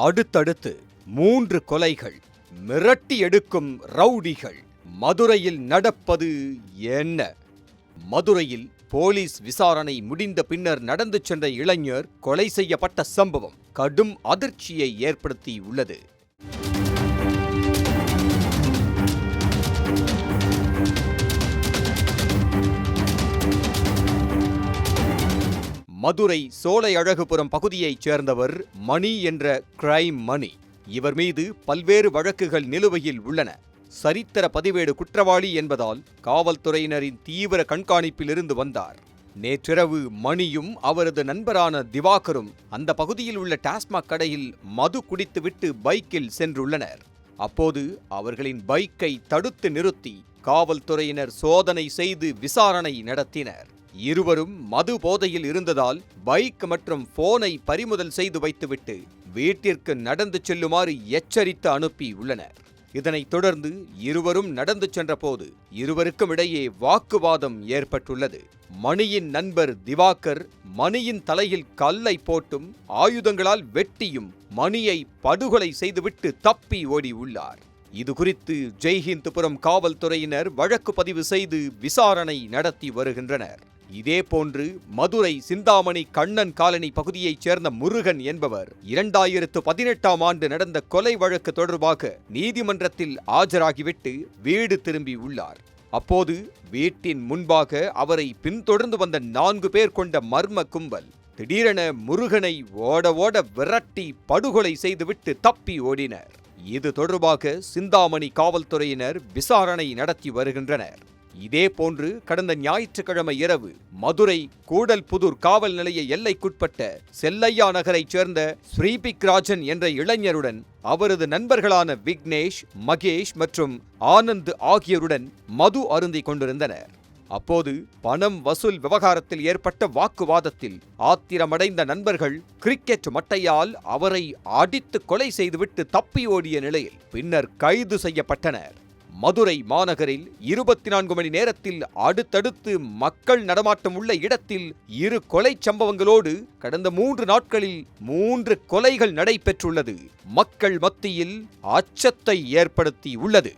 அடுத்தடுத்து 3 கொலைகள், மிரட்டி எடுக்கும் ரவுடிகள். மதுரையில் நடப்பது என்ன? மதுரையில் போலீஸ் விசாரணை முடிந்த பின்னர் நடந்து சென்ற இளைஞர் கொலை செய்யப்பட்ட சம்பவம் கடும் அதிர்ச்சியை ஏற்படுத்தியுள்ளது. மதுரை சோலையழகுபுரம் பகுதியைச் சேர்ந்தவர் மணி என்ற கிரைம் மணி. இவர் மீது பல்வேறு வழக்குகள் நிலுவையில் உள்ளன. சரித்திர பதிவேடு குற்றவாளி என்பதால் காவல்துறையினரின் தீவிர கண்காணிப்பில் இருந்து வந்தார். நேற்றிரவு மணியும் அவரது நண்பரான திவாகரும் அந்த பகுதியில் உள்ள டாஸ்மாக் கடையில் மது குடித்துவிட்டு பைக்கில் சென்றுள்ளனர். அப்போது அவர்களின் பைக்கை தடுத்து நிறுத்தி காவல்துறையினர் சோதனை செய்து விசாரணை நடத்தினர். இருவரும் மது போதையில் இருந்ததால் பைக் மற்றும் போனை பறிமுதல் செய்து வைத்துவிட்டு வீட்டிற்கு நடந்து செல்லுமாறு எச்சரித்து அனுப்பி உள்ளனர். இதனைத் தொடர்ந்து இருவரும் நடந்து சென்றபோது இருவருக்கும் இடையே வாக்குவாதம் ஏற்பட்டுள்ளது. மணியின் நண்பர் திவாகர் மணியின் தலையில் கல்லை போட்டும் ஆயுதங்களால் வெட்டியும் மணியை படுகொலை செய்துவிட்டு தப்பி ஓடி உள்ளார். இதுகுறித்து ஜெய்ஹிந்த்புரம் காவல்துறையினர் வழக்கு பதிவு செய்து விசாரணை நடத்தி வருகின்றனர். இதேபோன்று மதுரை சிந்தாமணி கண்ணன் காலனி பகுதியைச் சேர்ந்த முருகன் என்பவர் 2018ஆம் ஆண்டு நடந்த கொலை வழக்கு தொடர்பாக நீதிமன்றத்தில் ஆஜராகிவிட்டு வீடு திரும்பி உள்ளார். அப்போது வீட்டின் முன்பாக அவரை பின்தொடர்ந்து வந்த 4 பேர் கொண்ட மர்ம கும்பல் திடீரென முருகனை ஓட ஓட விரட்டி படுகொலை செய்துவிட்டு தப்பி ஓடினர். இது தொடர்பாக சிந்தாமணி காவல்துறையினர் விசாரணை நடத்தி வருகின்றனர். இதேபோன்று கடந்த ஞாயிற்றுக்கிழமை இரவு மதுரை கூடல்புதூர் காவல் நிலைய எல்லைக்குட்பட்ட செல்லையா நகரைச் சேர்ந்த ஸ்ரீபிக் ராஜன் என்ற இளைஞருடன் அவரது நண்பர்களான விக்னேஷ், மகேஷ் மற்றும் ஆனந்த் ஆகியோருடன் மது அருந்திக் கொண்டிருந்தனர். அப்போது பணம் வசூல் விவகாரத்தில் ஏற்பட்ட வாக்குவாதத்தில் ஆத்திரமடைந்த நண்பர்கள் கிரிக்கெட் மட்டையால் அவரை அடித்து கொலை செய்துவிட்டு தப்பி ஓடிய நிலையில் பின்னர் கைது செய்யப்பட்டனர். மதுரை மாநகரில் 24 மணி நேரத்தில் அடுத்தடுத்து மக்கள் நடமாட்டம் உள்ள இடத்தில் 2 கொலை சம்பவங்களோடு கடந்த 3 நாட்களில் 3 கொலைகள் நடைபெற்றுள்ளது மக்கள் மத்தியில் அச்சத்தை ஏற்படுத்தி உள்ளது.